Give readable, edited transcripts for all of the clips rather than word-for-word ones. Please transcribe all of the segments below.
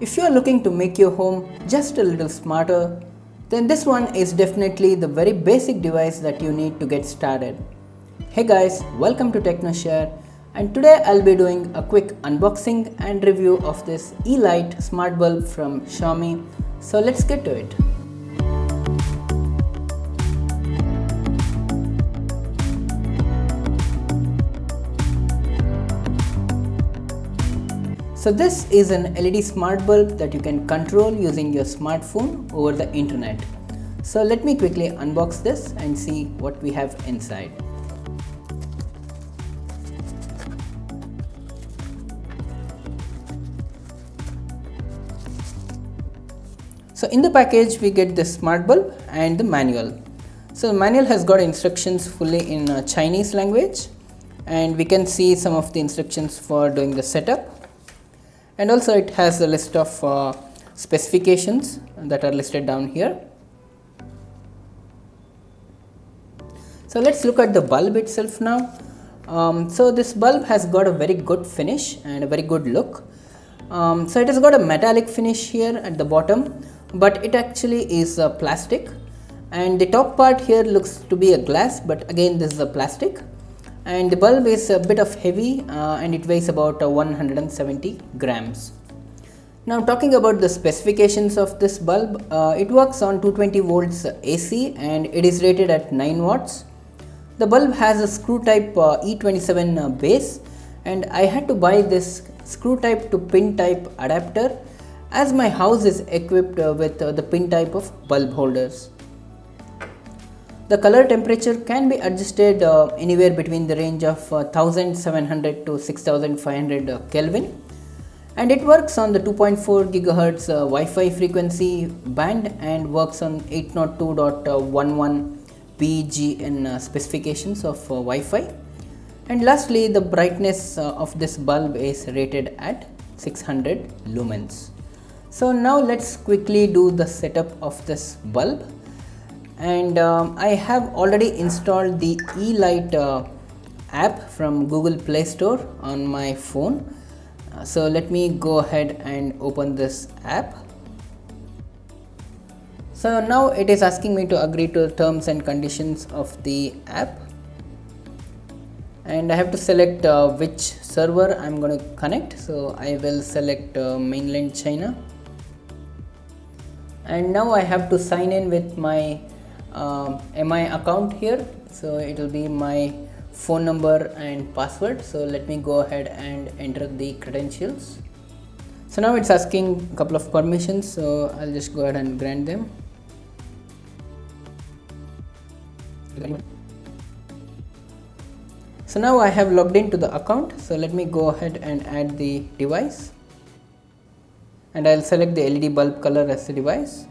If you are looking to make your home just a little smarter, then this one is definitely the very basic device that you need to get started. Hey guys, welcome to TechnoShare, and today I'll be doing a quick unboxing and review of this Yeelight smart bulb from Xiaomi. So let's get to it. So this is an LED smart bulb that you can control using your smartphone over the internet. So let me quickly unbox this and see what we have inside. So in the package we get the smart bulb and the manual. So the manual has got instructions fully in Chinese language, and we can see some of the instructions for doing the setup. And also it has a list of specifications that are listed down here. So let's look at the bulb itself now. So this bulb has got a very good finish and a very good look. So it has got a metallic finish here at the bottom, but it actually is plastic, and the top part here looks to be a glass, but again this is a plastic. And the bulb is a bit of heavy and it weighs about 170 grams. Now talking about the specifications of this bulb, it works on 220 volts AC and it is rated at 9 watts. The bulb has a screw type E27 base, and I had to buy this screw type to pin type adapter as my house is equipped with the pin type of bulb holders. The color temperature can be adjusted anywhere between the range of 1700 to 6500 Kelvin, and it works on the 2.4 gigahertz Wi-Fi frequency band and works on 802.11 PGN specifications of Wi-Fi. And lastly, the brightness of this bulb is rated at 600 lumens. So now let's quickly do the setup of this bulb. And I have already installed the Yeelight app from Google Play Store on my phone. So let me go ahead and open this app. So now it is asking me to agree to the terms and conditions of the app, and I have to select which server I'm going to connect. So I will select mainland China, and now I have to sign in with my MI account here. So it will be my phone number and password. So let me go ahead and enter the credentials. So now it's asking a couple of permissions, so I'll just go ahead and grant them. So now I have logged into the account, so let me go ahead and add the device, and I'll select the LED bulb color as the device.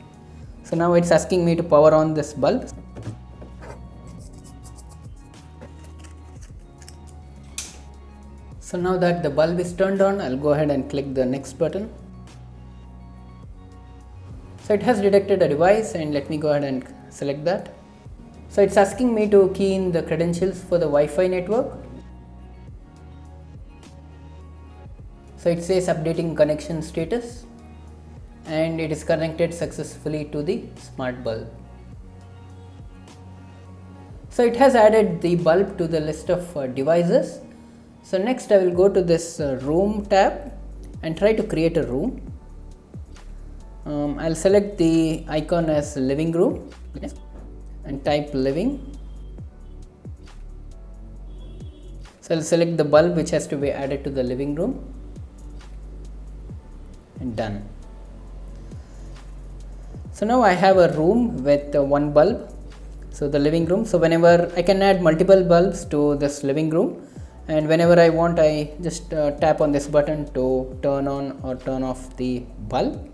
So now it's asking me to power on this bulb. So now that the bulb is turned on, I'll go ahead and click the next button. So it has detected a device, and let me go ahead and select that. So it's asking me to key in the credentials for the Wi-Fi network. So it says updating connection status, and it is connected successfully to the smart bulb. So it has added the bulb to the list of devices. So next I will go to this room tab and try to create a room. I'll select the icon as living room and type living. So I'll select the bulb which has to be added to the living room, and done. So now I have a room with one bulb, so the living room. So whenever I can add multiple bulbs to this living room, and whenever I want, I just tap on this button to turn on or turn off the bulb.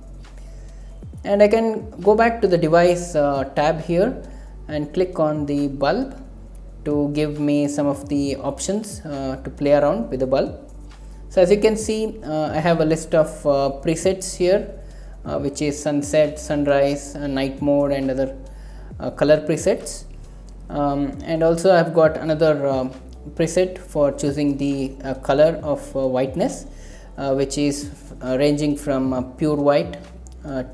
And I can go back to the device tab here and click on the bulb to give me some of the options to play around with the bulb. So as you can see, I have a list of presets here, which is sunset, sunrise, night mode, and other color presets. And also I've got another preset for choosing the color of whiteness, which is ranging from pure white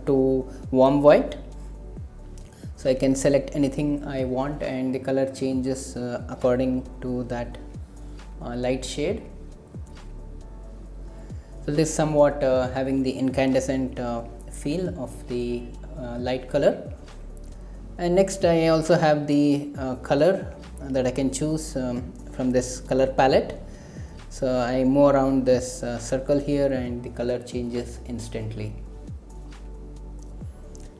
to warm white. So I can select anything I want and the color changes according to that light shade. So this is somewhat having the incandescent feel of the light color. And next I also have the color that I can choose from this color palette. So I move around this circle here and the color changes instantly.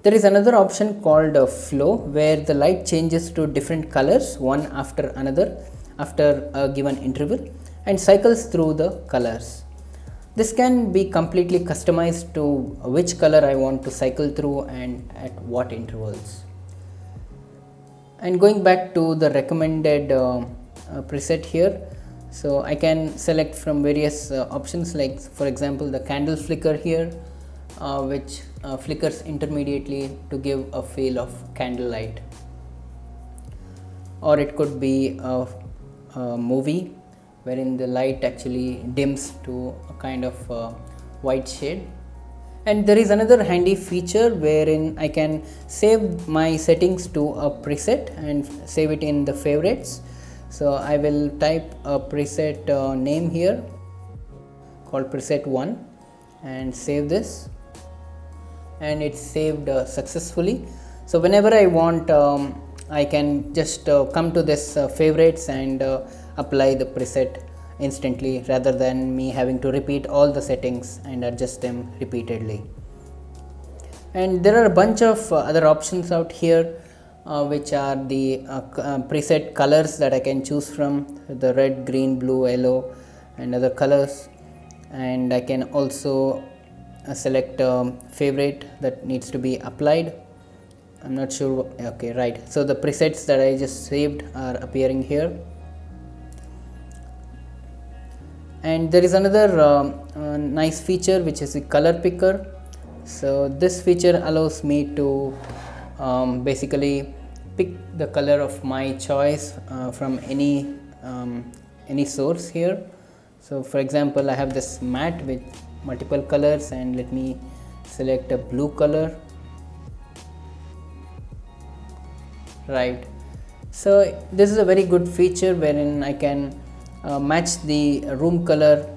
There is another option called flow, where the light changes to different colors one after another after a given interval and cycles through the colors. This can be completely customized to which color I want to cycle through and at what intervals. And going back to the recommended preset here, so I can select from various options, like for example the candle flicker here, which flickers intermediately to give a feel of candlelight, or it could be a movie wherein the light actually dims to a kind of white shade. And there is another handy feature wherein I can save my settings to a preset and save it in the favorites. So I will type a preset name here called preset 1 and save this, and it's saved successfully. So whenever I want, I can just come to this favorites and apply the preset instantly, rather than me having to repeat all the settings and adjust them repeatedly. And there are a bunch of other options out here, which are the preset colors that I can choose from, the red, green, blue, yellow and other colors. And I can also select favorite that needs to be applied. I'm not sure. Okay, right. So the presets that I just saved are appearing here. And there is another nice feature, which is the color picker. So this feature allows me to basically pick the color of my choice from any source here. So for example, I have this matte with multiple colors, and let me select a blue color. Right. So this is a very good feature wherein I can match the room color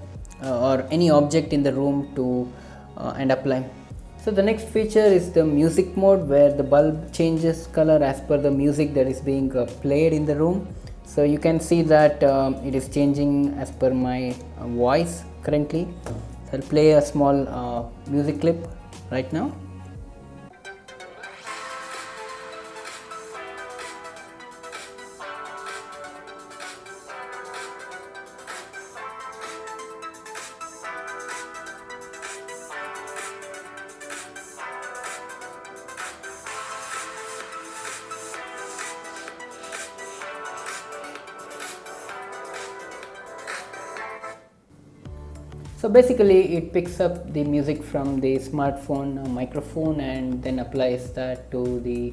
or any object in the room to and apply. So the next feature is the music mode, where the bulb changes color as per the music that is being played in the room. So you can see that it is changing as per my voice currently. So I'll play a small music clip right now. So basically it picks up the music from the smartphone microphone and then applies that to the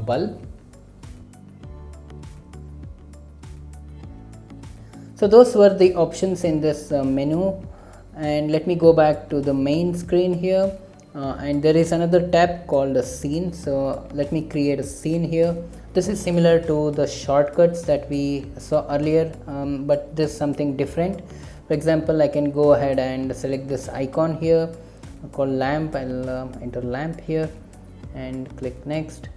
bulb. So those were the options in this menu, and let me go back to the main screen here, and there is another tab called a scene. So let me create a scene here. This is similar to the shortcuts that we saw earlier, but this is something different. For example, I can go ahead and select this icon here called lamp. I'll enter lamp here and click next.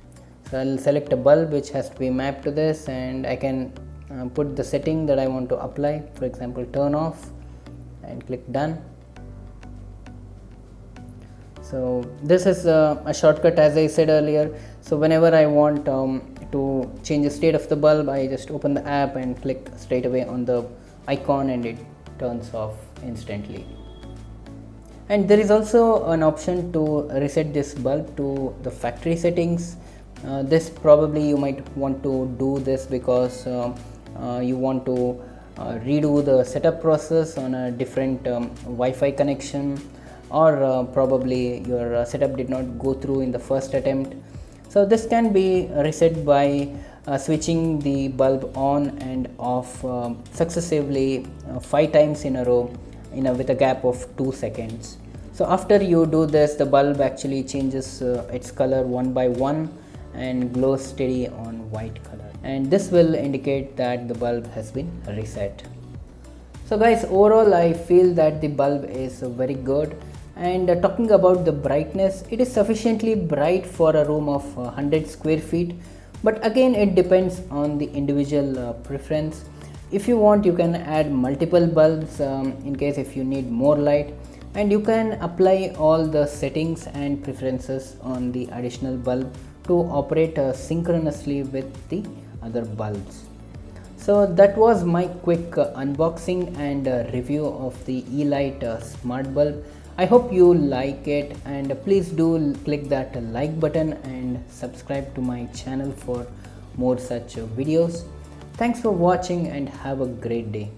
So I'll select a bulb which has to be mapped to this, and I can put the setting that I want to apply, for example turn off, and click done. So this is a shortcut, as I said earlier. So whenever I want to change the state of the bulb, I just open the app and click straight away on the icon and it turns off instantly. And there is also an option to reset this bulb to the factory settings. This probably you might want to do this because you want to redo the setup process on a different Wi-Fi connection, or probably your setup did not go through in the first attempt. So this can be reset by switching the bulb on and off successively 5 times in a row with a gap of 2 seconds. So after you do this, the bulb actually changes its color one by one and glows steady on white color, and this will indicate that the bulb has been reset. So guys, overall I feel that the bulb is very good. And talking about the brightness, it is sufficiently bright for a room of 100 square feet, but again it depends on the individual preference. If you want, you can add multiple bulbs in case if you need more light, and you can apply all the settings and preferences on the additional bulb to operate synchronously with the other bulbs. So that was my quick unboxing and review of the Yeelight smart bulb. I hope you like it, and please do click that like button and subscribe to my channel for more such videos. Thanks for watching and have a great day.